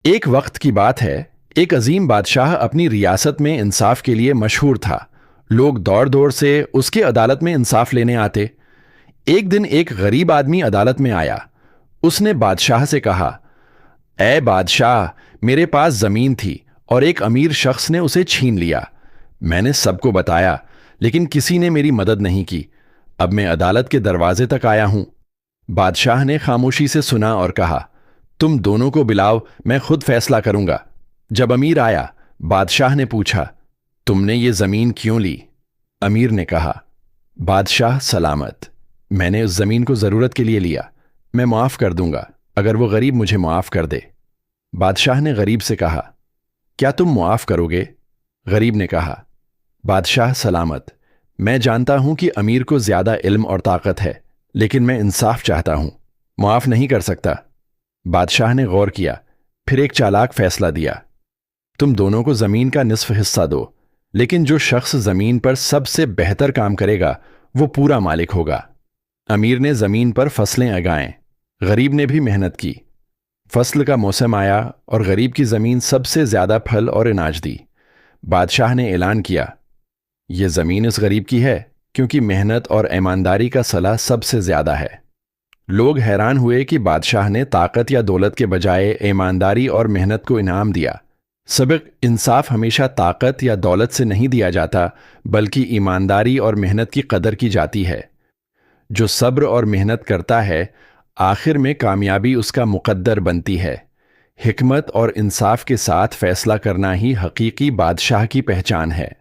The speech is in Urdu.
ایک وقت کی بات ہے، ایک عظیم بادشاہ اپنی ریاست میں انصاف کے لیے مشہور تھا۔ لوگ دوڑ دوڑ سے اس کی عدالت میں انصاف لینے آتے۔ ایک دن ایک غریب آدمی عدالت میں آیا۔ اس نے بادشاہ سے کہا، اے بادشاہ، میرے پاس زمین تھی اور ایک امیر شخص نے اسے چھین لیا۔ میں نے سب کو بتایا، لیکن کسی نے میری مدد نہیں کی۔ اب میں عدالت کے دروازے تک آیا ہوں۔ بادشاہ نے خاموشی سے سنا اور کہا، تم دونوں کو بلاؤ، میں خود فیصلہ کروں گا۔ جب امیر آیا، بادشاہ نے پوچھا، تم نے یہ زمین کیوں لی؟ امیر نے کہا، بادشاہ سلامت، میں نے اس زمین کو ضرورت کے لیے لیا۔ میں معاف کر دوں گا اگر وہ غریب مجھے معاف کر دے۔ بادشاہ نے غریب سے کہا، کیا تم معاف کرو گے؟ غریب نے کہا، بادشاہ سلامت، میں جانتا ہوں کہ امیر کو زیادہ علم اور طاقت ہے، لیکن میں انصاف چاہتا ہوں، معاف نہیں کر سکتا۔ بادشاہ نے غور کیا، پھر ایک چالاک فیصلہ دیا، تم دونوں کو زمین کا نصف حصہ دو، لیکن جو شخص زمین پر سب سے بہتر کام کرے گا وہ پورا مالک ہوگا۔ امیر نے زمین پر فصلیں اگائیں، غریب نے بھی محنت کی۔ فصل کا موسم آیا اور غریب کی زمین سب سے زیادہ پھل اور اناج دی۔ بادشاہ نے اعلان کیا، یہ زمین اس غریب کی ہے کیونکہ محنت اور ایمانداری کا صلہ سب سے زیادہ ہے۔ لوگ حیران ہوئے کہ بادشاہ نے طاقت یا دولت کے بجائے ایمانداری اور محنت کو انعام دیا۔ سبق: انصاف ہمیشہ طاقت یا دولت سے نہیں دیا جاتا، بلکہ ایمانداری اور محنت کی قدر کی جاتی ہے۔ جو صبر اور محنت کرتا ہے، آخر میں کامیابی اس کا مقدر بنتی ہے۔ حکمت اور انصاف کے ساتھ فیصلہ کرنا ہی حقیقی بادشاہ کی پہچان ہے۔